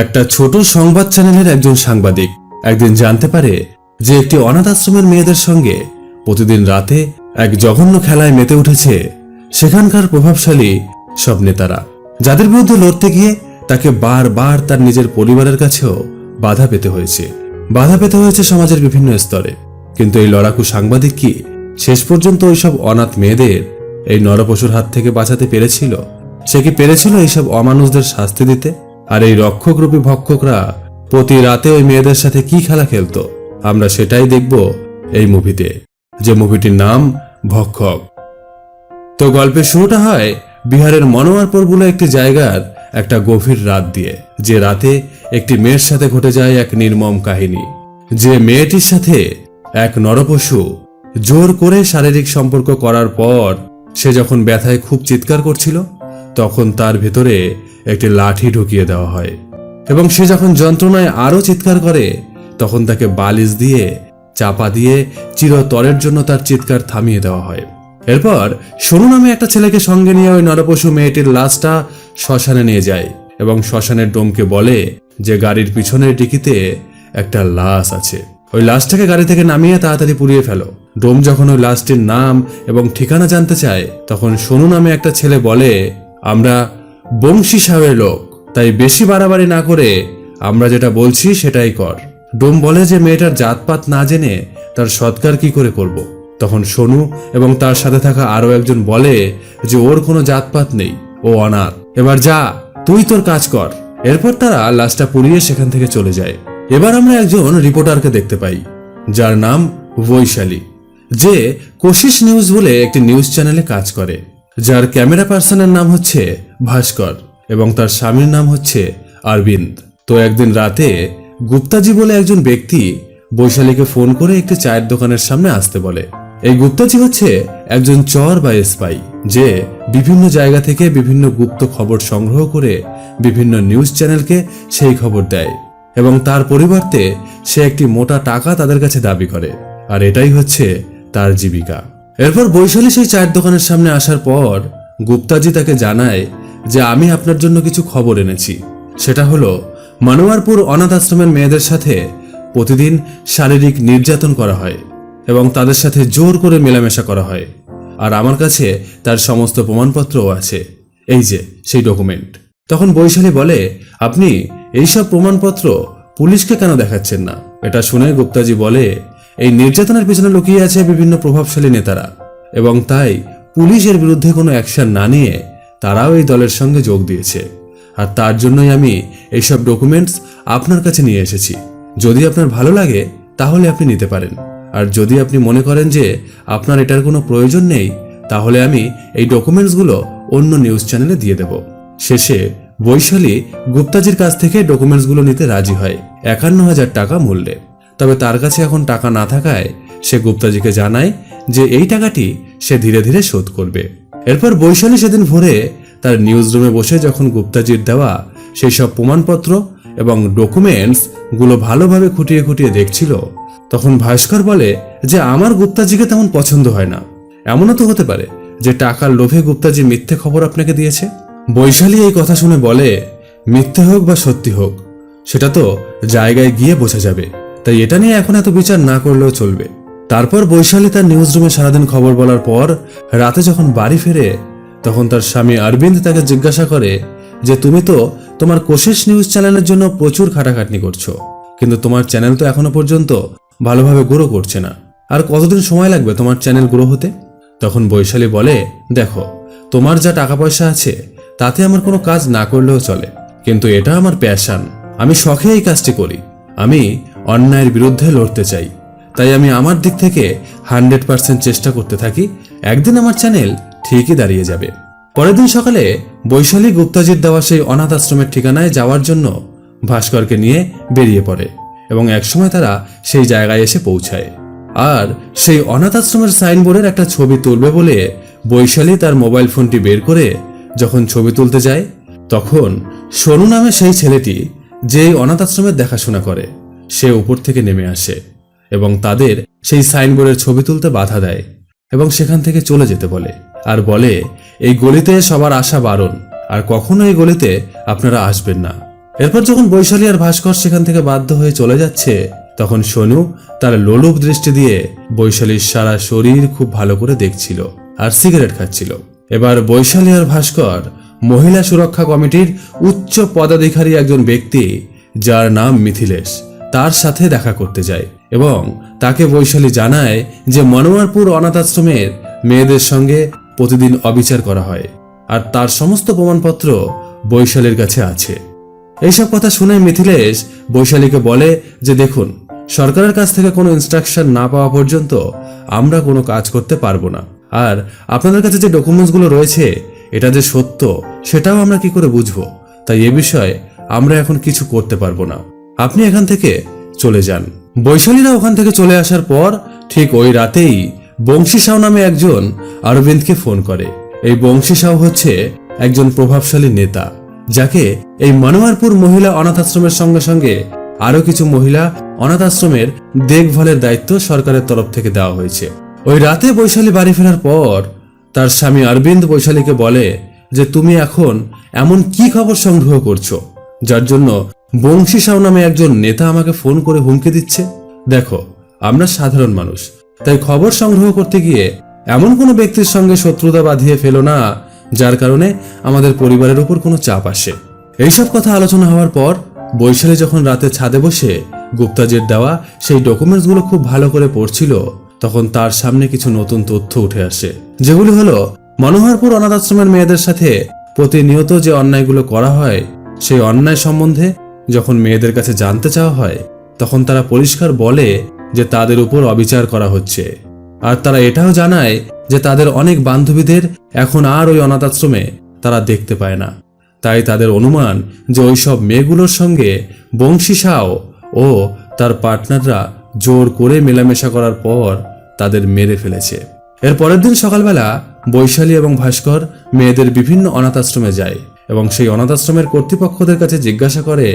একটা ছোট সংবাদ চ্যানেলের একজন সাংবাদিক একদিন জানতে পারে যে একটি অনাথ আশ্রমের মেয়েদের সঙ্গে প্রতিদিন রাতে এক জঘন্য খেলায় মেতে উঠেছে সেখানকার প্রভাবশালী সব নেতারা, যাদের বিরুদ্ধে লড়তে গিয়ে তাকে বারবার তার নিজের পরিবারের কাছেও বাধা পেতে হয়েছে সমাজের বিভিন্ন স্তরে। কিন্তু এই লড়াকু সাংবাদিক কি শেষ পর্যন্ত ওইসব অনাথ মেয়েদের এই নরপশুর হাত থেকে বাঁচাতে পেরেছিল? সে কি পেরেছিল এইসব অমানুষদের শাস্তি দিতে? আর এই রক্ষকরূপী ভক্ষকরা প্রতি রাতে ওই মেয়েদের সাথে কি খেলা খেলতো, আমরা সেটাই দেখব এই মুভিতে, যে মুভিটির নাম ভক্ষক। তো গল্পের শুরুটা হয় বিহারের মনোয়ারপুর বলে একটি জায়গার একটা গভীর রাত দিয়ে, যে রাতে একটি মেয়ের সাথে ঘটে যায় এক নির্মম কাহিনী। যে মেয়েটির সাথে এক নরপশু জোর করে শারীরিক সম্পর্ক করার পর সে যখন ব্যথায় খুব চিৎকার করছিল, তখন তার ভেতরে একটি লাঠি ঢুকিয়ে দেওয়া হয় এবং সে যখন যন্ত্রণায় আরো চিৎকার করে, তখন তাকে বালিশ দিয়ে চাপা দিয়ে চিরতরের জন্য তার চিৎকার থামিয়ে দেওয়া হয়। এরপর সোনু নামে একটা ছেলেকে সঙ্গে নিয়ে ওই নরপশু মেয়েটির লাশটা শ্মশানে নিয়ে যায় এবং শ্মশানের ডোমকে বলে যে গাড়ির পিছনের ডিকিতে একটা লাশ আছে, ওই লাশটাকে গাড়ি থেকে নামিয়ে তাড়াতাড়ি পুড়িয়ে ফেলো। ডোম যখন ওই লাশটির নাম এবং ঠিকানা জানতে চায়, তখন সোনু নামে একটা ছেলে বলে, আমরা বংশী সাহেবের লোক, তাই বেশি বাড়াবাড়ি না করে আমরা যেটা বলছি সেটাই কর। ডোম বলে যে মেয়েটার জাতপাত না জেনে তার সৎকার কি করে করব। তখন সোনু এবং তার সাথে থাকা আরো একজন বলে যে ওর কোনো জাতপাত নেই, ও অনাথ, এবার যা তুই তোর কাজ কর। এরপর তারা লাশটা পুড়িয়ে সেখান থেকে চলে যায়। এবার আমরা একজন রিপোর্টারকে দেখতে পাই, যার নাম বৈশালী, যে কোশিশ নিউজ বলে একটি নিউজ চ্যানেলে কাজ করে, যার ক্যামেরা পার্সনের নাম হচ্ছে ভাস্কর এবং তার স্বামীর নাম হচ্ছে অরবিন্দ। তো একদিন রাতে গুপ্তাজি বলে একজন ব্যক্তি বৈশালীকে ফোন করে একটি চায়ের দোকানের সামনে আসতে বলে। এই গুপ্তাজি হচ্ছে একজন চর বা স্পাই, যে বিভিন্ন জায়গা থেকে বিভিন্ন গুপ্ত খবর সংগ্রহ করে বিভিন্ন নিউজ চ্যানেলকে সেই খবর দেয় এবং তার পরিবর্তে সে একটি মোটা টাকা তাদের কাছে দাবি করে, আর এটাই হচ্ছে তার জীবিকা। এরপর বৈশালী সেই চায়ের দোকানের সামনে আসার পর গুপ্তাজি তাকে জানায় যে আমি আপনার জন্য কিছু খবর এনেছি। সেটা হলো মনোয়ারপুর অনাথ আশ্রমের মেয়েদের সাথে প্রতিদিন শারীরিক নির্যাতন করা হয় এবং তাদের সাথে জোর করে মেলামেশা করা হয়, আর আমার কাছে তার সমস্ত প্রমাণপত্রও আছে, এই যে সেই ডকুমেন্ট। তখন বৈশালী বলে, আপনি এইসব প্রমাণপত্র পুলিশকে কেন দেখাচ্ছেন না? এটা শুনে গুপ্তাজি বলে, এই নির্যাতনের পিছনে লুকিয়ে আছে বিভিন্ন প্রভাবশালী নেতারা এবং তাই পুলিশের বিরুদ্ধে কোনো অ্যাকশন না নিয়ে তারাও এই দলের সঙ্গে যোগ দিয়েছে, আর তার জন্যই আমি এইসব ডকুমেন্টস আপনার কাছে নিয়ে এসেছি। যদি আপনার ভালো লাগে তাহলে আপনি নিতে পারেন, আর যদি আপনি মনে করেন যে আপনার এটার কোনো প্রয়োজন নেই, তাহলে আমি এই ডকুমেন্টসগুলো অন্য নিউজ চ্যানেলে দিয়ে দেব। শেষে বৈশালী গুপ্তাজির কাছ থেকে ডকুমেন্টসগুলো নিতে রাজি হয় 51,000 টাকা মূল্যে। তবে তার কাছে এখন টাকা না থাকায় সে গুপ্তাজিকে জানায় যে এই টাকাটি সে ধীরে ধীরে শোধ করবে। এরপর বৈশালী সেদিন ভোরে তার নিউজ রুমে বসে যখন গুপ্তাজির দেওয়া সেই সব প্রমাণপত্র এবং ডকুমেন্টস গুলো ভালোভাবে খুঁটিয়ে খুঁটিয়ে দেখছিল, তখন ভাস্কর বলে যে আমার গুপ্তাজিকে তেমন পছন্দ হয় না। এমনও তো হতে পারে যে টাকার লোভে গুপ্তাজি মিথ্যে খবর আপনাকে দিয়েছে। বৈশালী এই কথা শুনে বলে, মিথ্যে হোক বা সত্যি হোক সেটা তো জায়গায় গিয়ে বোঝা যাবে, তাই এটা নিয়ে এখন এত বিচার না করলেও চলবে। তারপর বৈশালী তার নিউজ রুমে সারাদিন খবর বলার পর রাতে যখন বাড়ি ফেরে, তখন তার স্বামী অরবিন্দ তাকে জিজ্ঞাসা করে যে তুমি তো তোমার কোশিশ নিউজ চ্যানেলের জন্য প্রচুর খাটাখাটনি করছো, কিন্তু তোমার চ্যানেল তো এখনো পর্যন্ত ভালোভাবে গ্রো করছে না, আর কতদিন সময় লাগবে তোমার চ্যানেল গ্রো হতে? তখন বৈশালী বলে, দেখো তোমার যা টাকা পয়সা আছে তাতে আমার কোনো কাজ না করলেও চলে, কিন্তু এটা আমার প্যাশন, আমি শখে এই কাজটি করি, আমি অন্যায়ের বিরুদ্ধে লড়তে চাই, তাই আমি আমার দিক থেকে 100% চেষ্টা করতে থাকি, একদিন আমার চ্যানেল ঠিকই দাঁড়িয়ে যাবে। পরের দিন সকালে বৈশালী গুপ্তাজির দেওয়া সেই অনাথ আশ্রমের ঠিকানায় যাওয়ার জন্য ভাস্করকে নিয়ে বেরিয়ে পড়ে এবং একসময় তারা সেই জায়গায় এসে পৌঁছায়। আর সেই অনাথ আশ্রমের সাইনবোর্ডের একটা ছবি তুলবে বলে বৈশালী তার মোবাইল ফোনটি বের করে যখন ছবি তুলতে যায়, তখন সোনু নামে সেই ছেলেটি যে অনাথ আশ্রমের দেখাশোনা করে সে উপর থেকে নেমে আসে এবং তাদের সেই সাইনবোর্ডের ছবি তুলতে বাধা দেয় এবং সেখান থেকে চলে যেতে বলে, আর বলে এই গলিতে সবার আসা বারণ, আর কখনো এই গলিতে আপনারা আসবেন না। এরপর যখন বৈশালী আর ভাস্কর সেখান থেকে বাধ্য হয়ে চলে যাচ্ছে, তখন সোনু তার লোলুপ দৃষ্টি দিয়ে বৈশালীর সারা শরীর খুব ভালো করে দেখছিল আর সিগারেট খাচ্ছিল। এবার বৈশালী আর ভাস্কর মহিলা সুরক্ষা কমিটির উচ্চ পদাধিকারী একজন ব্যক্তি, যার নাম মিথিলেশ, তার সাথে দেখা করতে যায় এবং তাকে বৈশালী জানায় যে মনোয়ারপুর অনাথ আশ্রমের মেয়েদের সঙ্গে প্রতিদিন অবিচার করা হয় আর তার সমস্ত প্রমাণপত্র বৈশালীর কাছে আছে। এইসব কথা শুনে মিথিলেশ বৈশালীকে বলে যে দেখুন, সরকারের কাছ থেকে কোনো ইনস্ট্রাকশন না পাওয়া পর্যন্ত আমরা কোনো কাজ করতে পারবো না, আর আপনাদের কাছে যে ডকুমেন্টসগুলো রয়েছে এটা যে সত্য সেটাও আমরা কি করে বুঝবো, তাই এ বিষয়ে আমরা এখন কিছু করতে পারবো না, আপনি এখান থেকে চলে যান। বৈশালীরা ওখান থেকে চলে আসার পর ঠিক ওই রাতেই বংশী সাউ নামে একজন অরবিন্দকে ফোন করে। এই বংশী সাউ হচ্ছে একজন প্রভাবশালী নেতা, যাকে এই মনোয়ারপুর মহিলা অনাথ আশ্রমের সঙ্গে সঙ্গে আরো কিছু মহিলা অনাথ আশ্রমের দেখভালের দায়িত্ব সরকারের তরফ থেকে দেওয়া হয়েছে। ওই রাতে বৈশালী বাড়ি ফেরার পর তার স্বামী অরবিন্দ বৈশালীকে বলে যে তুমি এখন এমন কি খবর সংগ্রহ করছো যার জন্য বংশী সাউ নামে একজন নেতা আমাকে ফোন করে হুমকি দিচ্ছে। দেখো, আমরা সাধারণ মানুষ, তাই খবর সংগ্রহ করতে গিয়ে এমন কোনো ব্যক্তির সঙ্গে শত্রুতা বাঁধিয়ে ফেলো না যার কারণে আমাদের পরিবারের উপর কোনো চাপ আসে। এইসব কথা আলোচনা হওয়ার পর বৈশালী যখন রাতে ছাদে বসে গুপ্তাজের দেওয়া সেই ডকুমেন্টসগুলো খুব ভালো করে পড়ছিল, তখন তার সামনে কিছু নতুন তথ্য উঠে আসে, যেগুলি হলো মনোহরপুর অনাথ আশ্রমের মেয়েদের সাথে প্রতিনিয়ত যে অন্যায়গুলো করা হয় সেই অন্যায় সম্বন্ধে যখন মেয়েদের কাছে জানতে চাওয়া হয়, তখন তারা পরিষ্কার বলে যে তাদের উপর অবিচার করা হচ্ছে। আর তারা এটাও জানায় যে তাদের অনেক বান্ধবীদের এখন আর ওই অনাথ আশ্রমে তারা দেখতে পায় না, তাই তাদের অনুমান যে ওইসব মেয়েগুলোর সঙ্গে বংশী সাউ ও তার পার্টনাররা জোর করে মেলামেশা করার পর তাদের মেরে ফেলেছে। এর পরের দিন সকালবেলা বৈশালী এবং ভাস্কর মেয়েদের বিভিন্ন অনাথ আশ্রমে যায় এবং সেই অনাথ আশ্রমের কর্তৃপক্ষদের কাছে জিজ্ঞাসা করে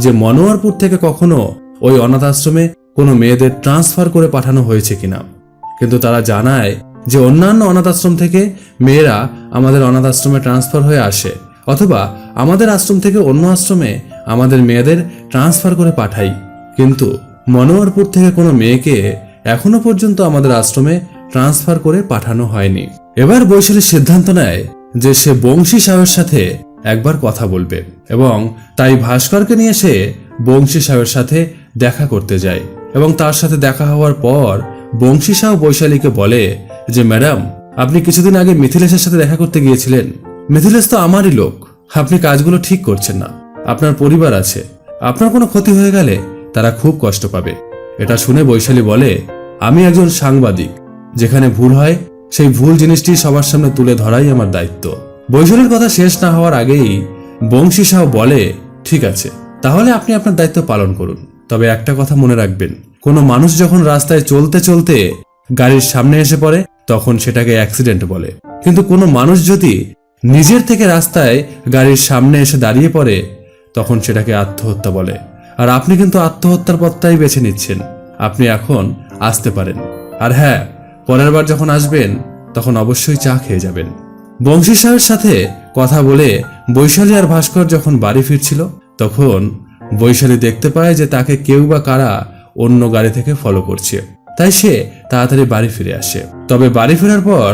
যে মনোয়ারপুর থেকে কখনো ওই অনাথ আশ্রমে কোনো মেয়েদের ট্রান্সফার করে পাঠানো হয়েছে কিনা। কিন্তু তারা জানায় যে অন্যান্য অনাথ আশ্রম থেকে মেয়েরা আমাদের অনাথ আশ্রমে ট্রান্সফার হয়ে আসে, অথবা আমাদের আশ্রম থেকে অন্য আশ্রমে আমাদের মেয়েদের ট্রান্সফার করে পাঠাই, কিন্তু মনোয়ারপুর থেকে কোনো মেয়েকে এখনো পর্যন্ত আমাদের আশ্রমে ট্রান্সফার করে পাঠানো হয়নি। এবার বৈশালী সিদ্ধান্ত নেয় যে সে বংশী সাহেবের সাথে একবার কথা বলবে এবং তাই ভাস্করকে নিয়ে সে বংশী সাহেবের সাথে দেখা করতে যায় এবং তার সাথে দেখা হওয়ার পর বংশী সাহ বৈশালীকে বলে যে ম্যাডাম, আপনি কিছুদিন আগে মিথিলেশের সাথে দেখা করতে গিয়েছিলেন, মিথিলেশ তো আমারই লোক, আপনি কাজগুলো ঠিক করছেন না, আপনার পরিবার আছে, আপনার কোনো ক্ষতি হয়ে গেলে তারা খুব কষ্ট পাবে। এটা শুনে বৈশালী বলে আমি একজন সাংবাদিক, যেখানে ভুল হয় সেই ভুল জিনিসটি সবার সামনে তুলে ধরাই আমার দায়িত্ব। বৈশালীর কথা শেষ না হওয়ার আগেই বংশী সাহ বলে ঠিক আছে, তাহলে আপনি আপনার দায়িত্ব পালন করুন, তবে একটা কথা মনে রাখবেন, কোনো মানুষ যখন রাস্তায় চলতে চলতে গাড়ির সামনে এসে পড়ে তখন সেটাকে অ্যাক্সিডেন্ট বলে, কিন্তু কোনো মানুষ যদি নিজের থেকে রাস্তায় গাড়ির সামনে এসে দাঁড়িয়ে পড়ে তখন সেটাকে আত্মহত্যা বলে। আর আপনি কিন্তু আত্মহত্যার পথটাই বেছে নিচ্ছেন, আপনি এখন আসতে পারেন, আর হ্যাঁ, পরের বার যখন আসবেন তখন অবশ্যই চা খেয়ে যাবেন। বংশী সাহেবের সাথে কথা বলে বৈশালী আর ভাস্কর যখন বাড়ি ফিরছিল তখন বৈশালী দেখতে পায় যে তাকে কেউ বা কারা অন্য গাড়ি থেকে ফলো করছে, তাই সে তাড়াতাড়ি বাড়ি ফিরে আসে। তবে বাড়ি ফেরার পর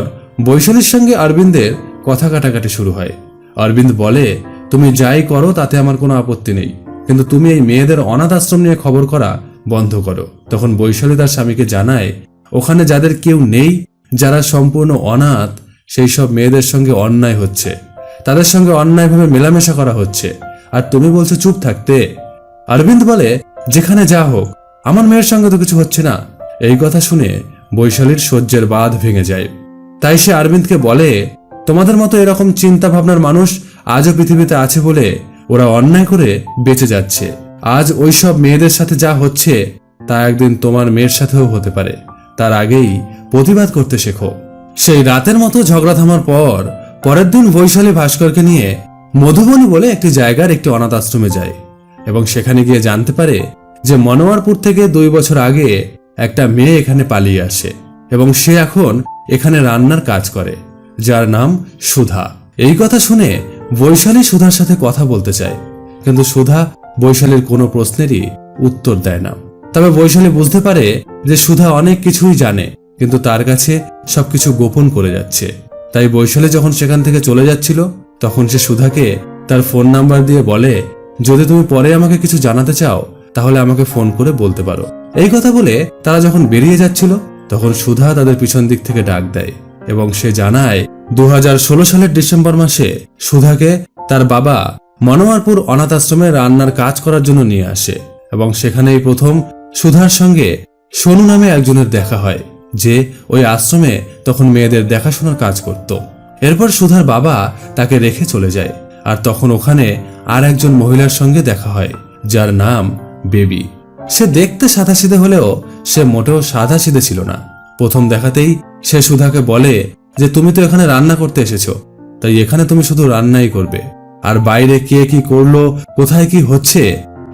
বৈশালীর সঙ্গে অরবিন্দের কথা কাটাকাটি শুরু হয়। অরবিন্দ বলে তুমি যাই করো তাতে আমার কোনো আপত্তি নেই, কিন্তু তুমি এই মেয়েদের অনাথ আশ্রম নিয়ে খবর করা বন্ধ করো। তখন বৈশালী তার স্বামীকে জানায় ওখানে যাদের কেউ নেই, যারা সম্পূর্ণ অনাথ, সেই সব মেয়েদের সঙ্গে অন্যায় হচ্ছে, তাদের সঙ্গে অন্যায়ভাবে মেলামেশা করা হচ্ছে, আর তুমি বলছো চুপ থাকতে। অরবিন্দ বলে যেখানে যা হোক, আমার মেয়ের সঙ্গে তো কিছু হচ্ছে না। এই কথা শুনে বৈশালীর সহ্যের বাঁধ ভেঙে যায়, তাই সে অরবিন্দকে বলে তোমাদের মতো এরকম চিন্তা ভাবনার মানুষ আজও পৃথিবীতে আছে বলে ওরা অন্যায় করে বেঁচে যাচ্ছে। আজ ওইসব মেয়েদের সাথে যা হচ্ছে তা একদিন তোমার মেয়ের সাথেও হতে পারে, তার আগেই প্রতিবাদ করতে শেখো। সেই রাতের মতো ঝগড়া থামার পর পরের দিন বৈশালী ভাস্করকে নিয়ে মধুবনী বলে একটি জায়গার একটি অনাথ আশ্রমে যায় এবং সেখানে গিয়ে জানতে পারে যে মনোয়ারপুর থেকে 2 বছর আগে একটা মেয়ে এখানে পালিয়ে আসে এবং সে এখন এখানে রান্নার কাজ করে, যার নাম সুধা। এই কথা শুনে বৈশালী সুধার সাথে কথা বলতে চায়, কিন্তু সুধা বৈশালীর কোনো প্রশ্নেরই উত্তর দেয় না। তবে বৈশালী বুঝতে পারে যে সুধা অনেক কিছুই জানে, কিন্তু তার কাছে সবকিছু গোপন করে যাচ্ছে। তাই বৈশালী যখন সেখান থেকে চলে যাচ্ছিল, তখন সে সুধাকে তার ফোন নাম্বার দিয়ে বলে, যদি তুমি পরে আমাকে কিছু জানাতে চাও তাহলে আমাকে ফোন করে বলতে পারো। এই কথা বলে তারা যখন বেরিয়ে যাচ্ছিল, তখন সুধা তাদের পিছন দিক থেকে ডাক দেয় এবং সে জানায় 2016 সালের ডিসেম্বর মাসে সুধাকে তার বাবা মনোয়ারপুর অনাথ আশ্রমে রান্নার কাজ করার জন্য নিয়ে আসে এবং সেখানেই প্রথম সুধার সঙ্গে সোনু নামে একজনের দেখা হয়, যে ওই আশ্রমে তখন মেয়েদের দেখাশোনার কাজ করত। এরপর সুধার বাবা তাকে রেখে চলে যায়, আর তখন ওখানে আর একজন মহিলার সঙ্গে দেখা হয় যার নাম বেবি। সে দেখতে সাদাসিধে হলেও সে মোটেও সাদাসিধে ছিল না। প্রথম দেখাতেই সে সুধাকে বলে যে তুমি তো এখানে রান্না করতে এসেছো, তাই এখানে তুমি শুধু রান্নাই করবে, আর বাইরে কে কি করলো, কোথায় কি হচ্ছে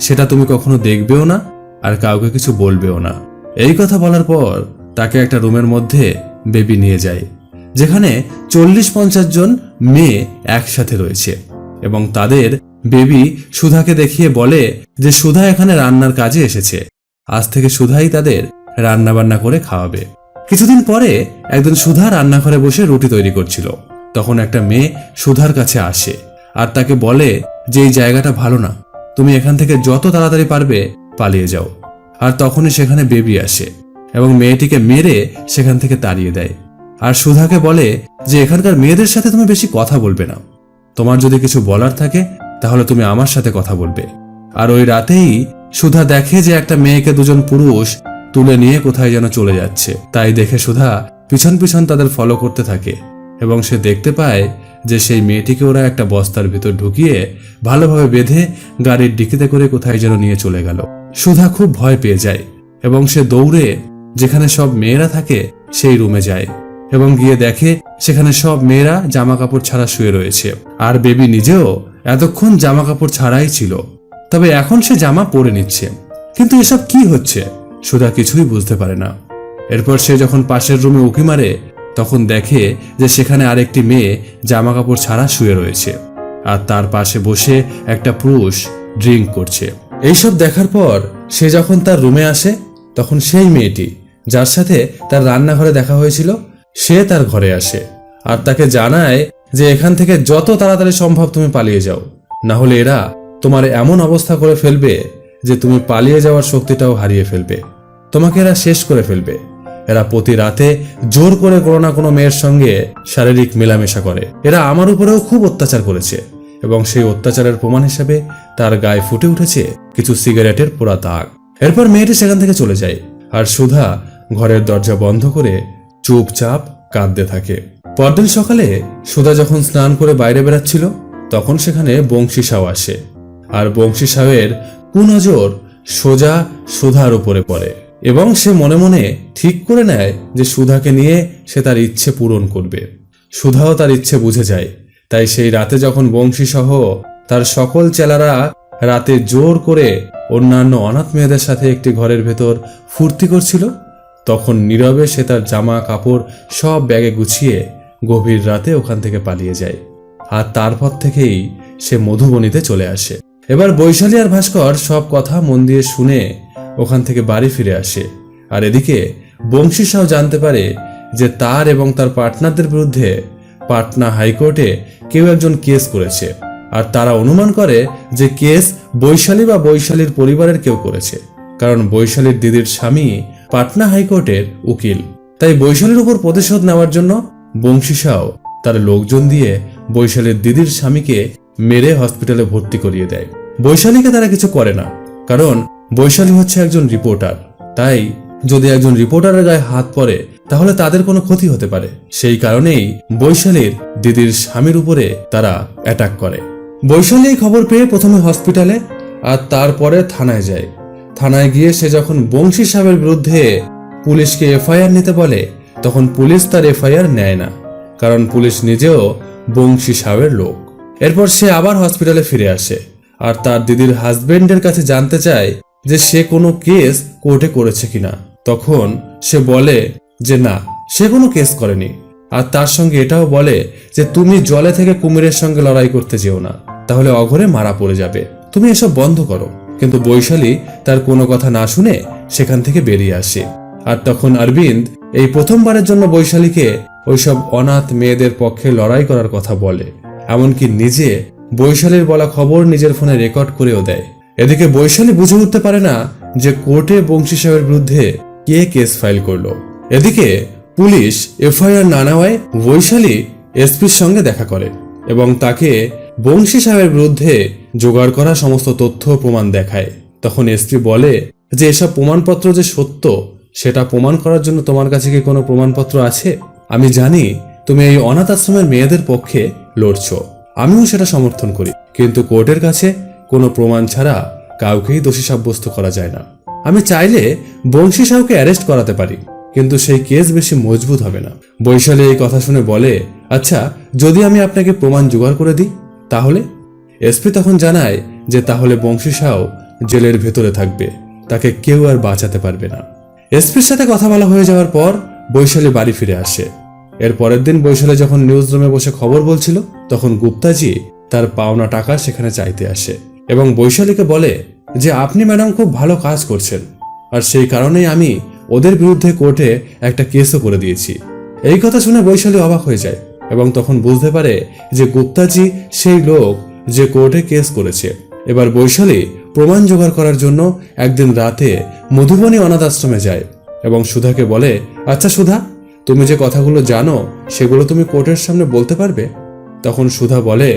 সেটা তুমি কখনো দেখবেও না আর কাউকে কিছু বলবেও না। এই কথা বলার পর তাকে একটা রুমের মধ্যে বেবি নিয়ে যায়, যেখানে 40-50 জন মেয়ে একসাথে রয়েছে এবং তাদের বেবি সুধাকে দেখিয়ে বলে যে সুধা এখানে রান্নার কাজে এসেছে, আজ থেকে সুধাই তাদের রান্না বান্না করে খাওয়াবে। কিছুদিন পরে একদিন সুধা রান্নাঘরে বসে রুটি তৈরি করছিল। তখন একটা মেয়ে সুধার কাছে আসে আর তাকে বলে যে এই জায়গাটা ভালো না, তুমি এখান থেকে যত তাড়াতাড়ি পারবে পালিয়ে যাও। আর তখনই সেখানে বেবি আসে এবং মেয়েটিকে মেরে সেখান থেকে তাড়িয়ে দেয়। আর সুধাকে বলে যে এখানকার মেয়েদের সাথে তুমি বেশি কথা বলবে না, তোমার যদি কিছু বলার থাকে তাহলে তুমি আমার সাথে কথা বলবে। আর ওই রাতেই সুধা দেখে যে একটা মেয়েকে দুজন পুরুষ তুলে নিয়ে কোথায় যেন চলে যাচ্ছে। তাই দেখে সুধা পিছন পিছন তাদের ফলো করতে থাকে এবং সে দেখতে পায় যে সেই মেয়েটিকে ওরা একটা বস্তার ভিতর ঢুকিয়ে ভালোভাবে বেঁধে গাড়ির ডিকিতে করে কোথায় যেন নিয়ে চলে গেল। সুধা খুব ভয় পেয়ে যায় এবং সে দৌড়ে যেখানে সব মেয়েরা থাকে সেই রুমে যায় এবং গিয়ে দেখে সেখানে সব মেয়েরা জামা কাপড় ছাড়া শুয়ে রয়েছে, আর বেবি নিজেও এতক্ষণ জামা কাপড় ছাড়াই ছিল, তবে এখন সে জামা পরে নিচ্ছে। কিন্তু এসব কি হচ্ছে সুধা কিছুই বুঝতে পারে না। এরপর সে যখন পাশের রুমে উঁকি মারে, তখন দেখে যে সেখানে আরেকটি মেয়ে জামা কাপড় ছাড়া শুয়ে রয়েছে আর তার পাশে বসে একটা পুরুষ ড্রিঙ্ক করছে। এইসব দেখার পর সে যখন তার রুমে আসে, তখন সেই মেয়েটি যার সাথে তার রান্নাঘরে দেখা হয়েছিল সে তার ঘরে আসে আর তাকে জানায় যে এখান থেকে যত তাড়াতাড়ি সম্ভব তুমি পালিয়ে যাও, না হলে এরা তোমার এমন অবস্থা করে ফেলবে যে তুমি পালিয়ে যাওয়ার শক্তিটাও হারিয়ে ফেলবে, তোমাকে এরা শেষ করে ফেলবে। এরা প্রতি রাতে জোর করে কোনো না কোনো মেয়ের সঙ্গে শারীরিক মেলামেশা করে। এরা আমার উপরেও খুব অত্যাচার করেছে এবং সেই অত্যাচারের প্রমাণ হিসেবে তার গায়ে ফুটে উঠেছে কিছু সিগারেটের পোড়া দাগ। এরপর মেয়েটি সেখান থেকে চলে যায় আর সুধা ঘরের দরজা বন্ধ করে চুপচাপ কাঁদতে থাকে। পরদিন সকালে সুধা যখন স্নান করে বাইরে বেড়াচ্ছিল, তখন সেখানে বংশী সাউ আসে আর বংশী সাউয়ের কুনজর সোজা সুধার উপরে পড়ে এবং সে মনে মনে ঠিক করে নেয় যে সুধাকে নিয়ে সে তার ইচ্ছে পূরণ করবে। সুধাও তার ইচ্ছে বুঝে যায়, তাই সেই রাতে যখন বংশী সহ তার সকল চেলারা রাতে জোর করে অন্যান্য অনাথ মেয়েদের সাথে একটি ঘরের ভেতর ফুর্তি করছিল, তখন নীরবে সে তার জামা কাপড় সব ব্যাগে গুছিয়ে গভীর রাতে ওখান থেকে পালিয়ে যায়। আর তারপর থেকেই সে মধুবনীতে চলে আসে। এবার বৈশালী আর ভাস্কর সব কথা মন দিয়ে শুনে ওখান থেকে বাড়ি ফিরে আসে। আর এদিকে বংশী সাউ জানতে পারে যে তার এবং তার পার্টনারদের বিরুদ্ধে পাটনা হাইকোর্টে কেউ একজন কেস করেছে, আর তারা অনুমান করে যে কেস বৈশালী বা বৈশালীর পরিবারের কেউ করেছে, কারণ বৈশালীর দিদির স্বামী পাটনা হাইকোর্টের উকিল। তাই বৈশালীর উপর প্রতিশোধ নেওয়ার জন্য বংশী সাউ তার লোকজন দিয়ে বৈশালীর দিদির স্বামীকে মেরে হসপিটালে ভর্তি করিয়ে দেয়। বৈশালীকে তারা কিছু করে না, কারণ বৈশালী হচ্ছে একজন রিপোর্টার। তাই যদি একজন রিপোর্টারের গায়ে হাত পড়ে তাহলে তাদের কোনো ক্ষতি হতে পারে। সেই কারণেই বৈশালীর দিদির স্বামীর উপরে তারা অ্যাটাক করে। বৈশালী এই খবর পেয়ে প্রথমে হসপিটালে আর তারপরে থানায় যায়। থানায় গিয়ে সে যখন বংশী সাহেবের বিরুদ্ধে পুলিশকে এফআইআর নিতে বলে, তখন পুলিশ তার এফআইআর নেয় না, কারণ পুলিশ নিজেও বংশী সাহেবের লোক। এরপর সে আবার হসপিটালে ফিরে আসে আর তার দিদির হাজবেন্ডের কাছে জানতে চায় যে সে কোনো কেস কোর্টে করেছে কিনা। তখন সে বলে যে না, সে কোনো কেস করেনি। আর তার সঙ্গে এটাও বলে যে তুমি জলে থেকে কুমিরের সঙ্গে লড়াই করতে যেও না, তাহলে অঘরে মারা পড়ে যাবে। তুমি এসব বন্ধ করো। কিন্তু বৈশালী তার কোনো কথা না শুনে সেখান থেকে বেরিয়ে আসে। আর তখন অরবিন্দ এই প্রথমবারের জন্য বৈশালীকে ওইসব অনাথ মেয়েদের পক্ষে লড়াই করার কথা বলে, এমনকি নিজে বৈশালীর বলা খবর নিজের ফোনে রেকর্ড করেও দেয়। এদিকে বৈশালী বুঝে উঠতে পারে না যে কোর্টে বংশী সাহেবের বিরুদ্ধে কে কেস ফাইল করলো। এদিকে পুলিশ এফআইআর না নেওয়ায় বৈশালী এসপির সঙ্গে দেখা করে এবং তাকে বংশী সাহেবের বিরুদ্ধে জোগাড় করা সমস্ত তথ্য প্রমাণ দেখায়। তখন এসপি বলে যে এসব প্রমাণপত্র যে সত্য সেটা প্রমাণ করার জন্য তোমার কাছে কি কোনো প্রমাণপত্র আছে? আমি জানি তুমি এই অনাথ আশ্রমের মেয়েদের পক্ষে লড়ছো, আমিও সেটা সমর্থন করি, কিন্তু কোর্টের কাছে কোনো প্রমাণ ছাড়া কাউকেই দোষী সাব্যস্ত করা যায় না। আমি চাইলে বংশী সাহেবকে অ্যারেস্ট করাতে পারি, কিন্তু সেই কেস বেশি মজবুত হবে না। বৈশালী এই কথা শুনে বলে, আচ্ছা যদি আমি আপনাকে প্রমাণ জোগাড় করে দিই তাহলে? এসপি তখন জানায় যে তাহলে বংশী সাহেব জেলের ভেতরে থাকবে, তাকে কেউ আর বাঁচাতে পারবে না। এসপির সাথে কথা বলা হয়ে যাওয়ার পর বৈশালী বাড়ি ফিরে আসে। এর পরের দিন বৈশালী যখন নিউজ রুমে বসে খবর বলছিল, তখন গুপ্তাজি তার পাওনা টাকা সেখানে চাইতে আসে এবং বৈশালীকে বলে যে আপনি ম্যাডাম খুব ভালো কাজ করছেন, আর সেই কারণেই আমি ওদের বিরুদ্ধে কোর্টে একটা কেসও করে দিয়েছি। এই কথা শুনে বৈশালী অবাক হয়ে যায় এবং তখন বুঝতে পারে যে গুপ্তাজি সেই লোক যে কোর্টে কেস করেছে। এবার বৈশালী প্রমাণ জোগাড় করার জন্য একদিন রাতে মধুবনী অনাথ আশ্রমে যায় এবং সুধাকে বলে, আচ্ছা সুধা, তুমি যে কথাগুলো জানো সেগুলো তুমি কোর্টের সামনে বলতে পারবে? তখন সুধা বলে,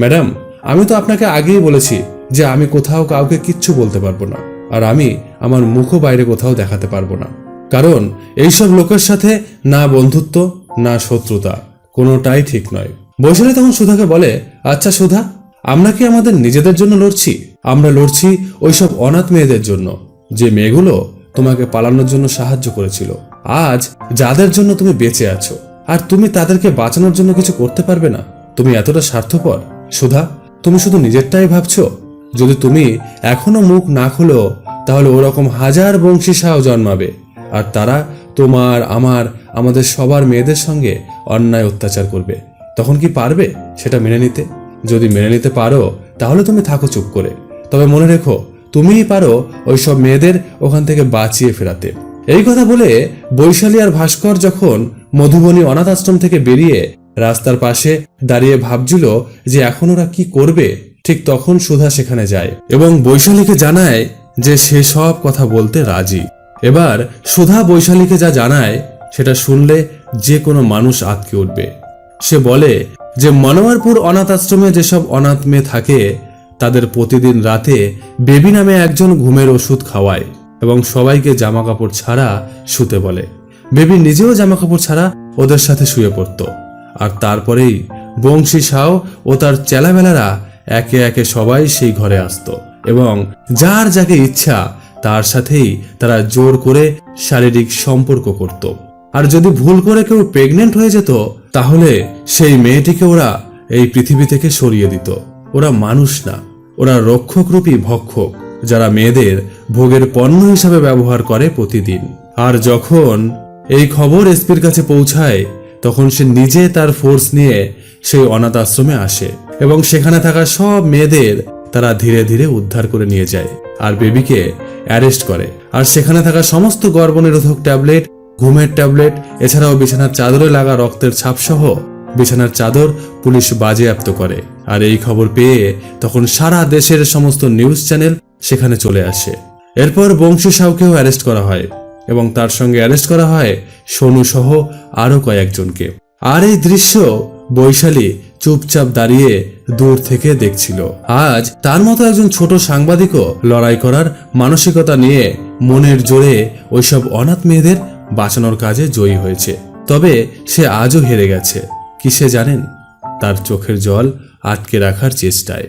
ম্যাডাম আমি তো আপনাকে আগেই বলেছি যে আমি কোথাও কাউকে কিচ্ছু বলতে পারবো না, আর আমি আমার মুখও বাইরে কোথাও দেখাতে পারবো না, কারণ এইসব লোকের সাথে না বন্ধুত্ব না শত্রুতা, কোনোটাই ঠিক নয়। বৈশালী তখন সুধাকে বলে, আচ্ছা সুধা, আমরা কি আমাদের নিজেদের জন্য লড়ছি? আমরা লড়ছি ওইসব অনাথ মেয়েদের জন্য, যে মেয়েগুলো তোমাকে পালানোর জন্য সাহায্য করেছিল। আজ যাদের জন্য তুমি বেঁচে আছো, আর তুমি তাদেরকে বাঁচানোর জন্য কিছু করতে পারবে না? তুমি এতটা স্বার্থপর? সুধা, তুমি শুধু নিজেরটাই ভাবছো। যদি তুমি এখনো মুখ না খুলো তাহলে ওরকম হাজার বংশী সাহেব জন্মাবে, আর তারা তোমার, আমাদের সবার মেয়েদের সঙ্গে অন্যায় অত্যাচার করবে। তখন কি পারবে সেটা মেনে নিতে? যদি মেনে নিতে পারো তাহলে তুমি থাকো চুপ করে, তবে মনে রেখো তুমিই পারো ওইসব মেয়েদের ওখান থেকে বাঁচিয়ে ফেরাতে। এই কথা বলে বৈশালী আর ভাস্কর যখন মধুবনী অনাথ আশ্রম থেকে বেরিয়ে রাস্তার পাশে দাঁড়িয়ে ভাবছিল যে এখন ওরা কি করবে, ঠিক তখন সুধা সেখানে যায় এবং বৈশালীকে জানায় যে সে সব কথা বলতে রাজি। এবার সুধা বৈশালীকে যা জানায় সেটা শুনলে যে কোনো মানুষ আঁতকে উঠবে। সে বলে যে মনোয়ারপুর অনাথ আশ্রমে যেসব অনাথ মেয়ে থাকে তাদের প্রতিদিন রাতে বেবি নামে একজন ঘুমের ওষুধ খাওয়ায় এবং সবাইকে জামা কাপড় ছাড়া শুতে বলে। বেবি নিজেও জামা কাপড় ছাড়া ওদের সাথে শুয়ে পড়ত, আর তারপরেই বংশী সাও ও তার চেলামেলারা একে একে সবাই সেই ঘরে আসতো এবং যার যাকে ইচ্ছা তার সাথেই তারা জোর করে শারীরিক সম্পর্ক করত। আর যদি ভুল করে কেউ প্রেগনেন্ট হয়ে যেত তাহলে সেই মেয়েটিকে ওরা এই পৃথিবী থেকে সরিয়ে দিত। ওরা মানুষ না, ওরা রক্ষকরূপী ভক্ষক, যারা মেয়েদের ভোগের পণ্য হিসাবে ব্যবহার করে প্রতিদিন। আর যখন এই খবর এসপির কাছে পৌঁছায় তখন সে নিজে তার ফোর্স নিয়ে সেই অনাথ আশ্রমে আসে এবং সেখানে থাকা সব মেয়েদের তারা ধীরে ধীরে উদ্ধার করে নিয়ে যায় আর বেবিকে অ্যারেস্ট করে। আর সেখানে থাকা সমস্ত গর্ভনিরোধক ট্যাবলেট, ঘুমের ট্যাবলেট, এছাড়াও বিছানার চাদরে লাগা রক্তের ছাপ সহ বিছানার চাদর পুলিশ বাজেয়াপ্ত করে। আর এই খবর পেয়ে তখন সারা দেশের সমস্ত নিউজ চ্যানেল সেখানে চলে আসে। এরপর বংশী সাউকেও অ্যারেস্ট করা হয় এবং তার সঙ্গে অ্যারেস্ট করা হয় সোনু সহ আরো কয়েকজনকে। আর এই দৃশ্য বৈশালী চুপচাপ দাঁড়িয়ে দূর থেকে দেখছিল। আজ তার মতো একজন ছোট সাংবাদিকও লড়াই করার মানসিকতা নিয়ে মনের জোরে ওইসব অনাথ মেয়েদের বাঁচানোর কাজে জয়ী হয়েছে। তবে সে আজও হেরে গেছে। কিসে জানেন? তার চোখের জল আটকে রাখার চেষ্টায়।